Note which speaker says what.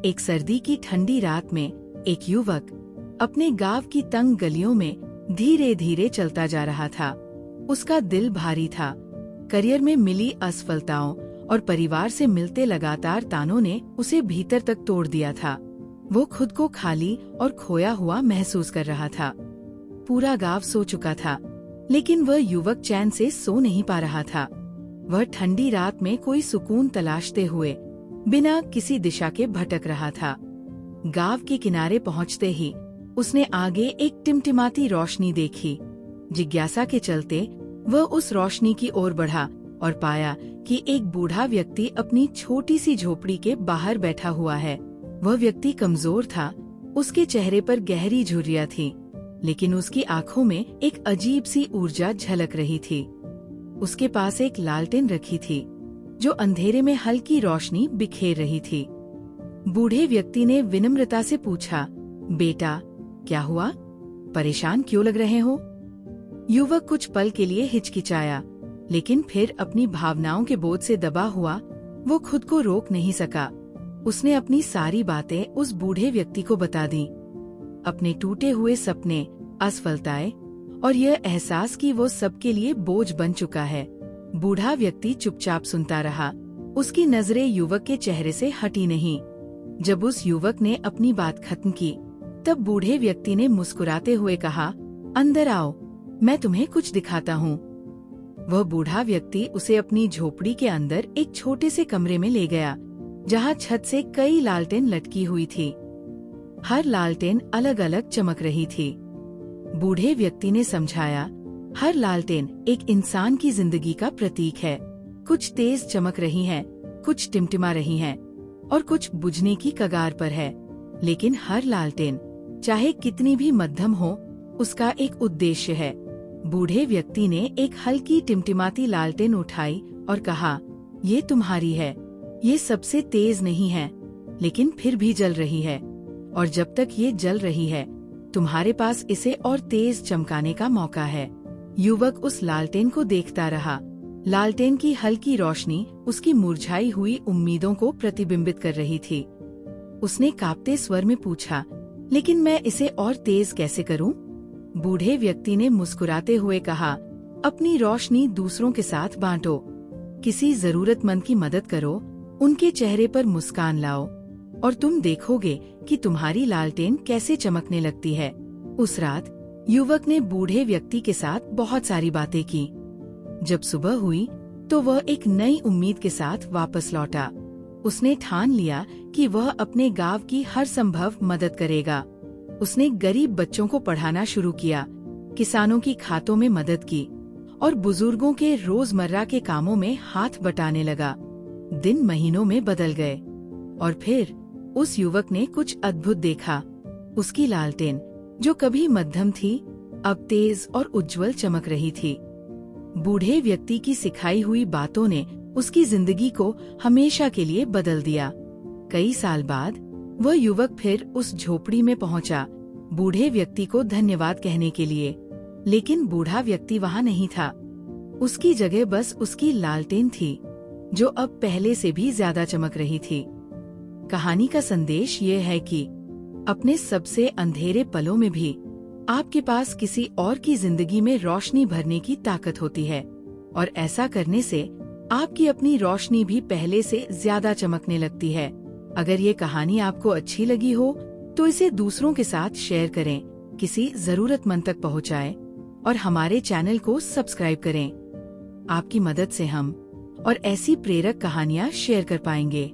Speaker 1: एक सर्दी की ठंडी रात में एक युवक अपने गांव की तंग गलियों में धीरे धीरे चलता जा रहा था। उसका दिल भारी था। करियर में मिली असफलताओं और परिवार से मिलते लगातार तानों ने उसे भीतर तक तोड़ दिया था। वो खुद को खाली और खोया हुआ महसूस कर रहा था। पूरा गांव सो चुका था, लेकिन वह युवक चैन से सो नहीं पा रहा था। वह ठंडी रात में कोई सुकून तलाशते हुए बिना किसी दिशा के भटक रहा था। गांव के किनारे पहुंचते ही उसने आगे एक टिमटिमाती रोशनी देखी। जिज्ञासा के चलते वह उस रोशनी की ओर बढ़ा और पाया कि एक बूढ़ा व्यक्ति अपनी छोटी सी झोपड़ी के बाहर बैठा हुआ है। वह व्यक्ति कमजोर था, उसके चेहरे पर गहरी झुर्रियां थी, लेकिन उसकी आंखों में एक अजीब सी ऊर्जा झलक रही थी। उसके पास एक लालटेन रखी थी, जो अंधेरे में हल्की रोशनी बिखेर रही थी। बूढ़े व्यक्ति ने विनम्रता से पूछा, बेटा, क्या हुआ? परेशान क्यों लग रहे हो? युवक कुछ पल के लिए हिचकिचाया, लेकिन फिर अपनी भावनाओं के बोझ से दबा हुआ वो खुद को रोक नहीं सका। उसने अपनी सारी बातें उस बूढ़े व्यक्ति को बता दी। अपने टूटे हुए सपने, असफलताएं और यह एहसास कि वो सबके लिए बोझ बन चुका है। बूढ़ा व्यक्ति चुपचाप सुनता रहा। उसकी नजरें युवक के चेहरे से हटी नहीं। जब उस युवक ने अपनी बात खत्म की, तब बूढ़े व्यक्ति ने मुस्कुराते हुए कहा, अंदर आओ, मैं तुम्हें कुछ दिखाता हूँ। वह बूढ़ा व्यक्ति उसे अपनी झोपड़ी के अंदर एक छोटे से कमरे में ले गया, जहाँ छत से कई लालटेन लटकी हुई थी। हर लालटेन अलग अलग चमक रही थी। बूढ़े व्यक्ति ने समझाया, हर लालटेन एक इंसान की जिंदगी का प्रतीक है। कुछ तेज चमक रही हैं, कुछ टिमटिमा रही हैं और कुछ बुझने की कगार पर है। लेकिन हर लालटेन, चाहे कितनी भी मध्यम हो, उसका एक उद्देश्य है। बूढ़े व्यक्ति ने एक हल्की टिमटिमाती लालटेन उठाई और कहा, ये तुम्हारी है। ये सबसे तेज नहीं है, लेकिन फिर भी जल रही है, और जब तक ये जल रही है, तुम्हारे पास इसे और तेज चमकाने का मौका है। युवक उस लालटेन को देखता रहा। लालटेन की हल्की रोशनी उसकी मुरझाई हुई उम्मीदों को प्रतिबिंबित कर रही थी। उसने कांपते स्वर में पूछा, लेकिन मैं इसे और तेज कैसे करूं? बूढ़े व्यक्ति ने मुस्कुराते हुए कहा, अपनी रोशनी दूसरों के साथ बांटो। किसी जरूरतमंद की मदद करो, उनके चेहरे पर मुस्कान लाओ, और तुम देखोगे कि तुम्हारी लालटेन कैसे चमकने लगती है। उस रात युवक ने बूढ़े व्यक्ति के साथ बहुत सारी बातें की। जब सुबह हुई तो वह एक नई उम्मीद के साथ वापस लौटा। उसने ठान लिया कि वह अपने गांव की हर संभव मदद करेगा। उसने गरीब बच्चों को पढ़ाना शुरू किया, किसानों की खातों में मदद की और बुजुर्गों के रोजमर्रा के कामों में हाथ बटाने लगा। दिन महीनों में बदल गए और फिर उस युवक ने कुछ अद्भुत देखा। उसकी लालटेन, जो कभी मध्यम थी, अब तेज और उज्जवल चमक रही थी। बूढ़े व्यक्ति की सिखाई हुई बातों ने उसकी जिंदगी को हमेशा के लिए बदल दिया। कई साल बाद वह युवक फिर उस झोपड़ी में पहुंचा, बूढ़े व्यक्ति को धन्यवाद कहने के लिए। लेकिन बूढ़ा व्यक्ति वहां नहीं था। उसकी जगह बस उसकी लालटेन थी, जो अब पहले से भी ज्यादा चमक रही थी। कहानी का संदेश ये है कि अपने सबसे अंधेरे पलों में भी आपके पास किसी और की जिंदगी में रोशनी भरने की ताकत होती है, और ऐसा करने से आपकी अपनी रोशनी भी पहले से ज्यादा चमकने लगती है। अगर ये कहानी आपको अच्छी लगी हो तो इसे दूसरों के साथ शेयर करें, किसी जरूरतमंद तक पहुंचाएं और हमारे चैनल को सब्सक्राइब करें। आपकी मदद से हम और ऐसी प्रेरक कहानियां शेयर कर पाएंगे।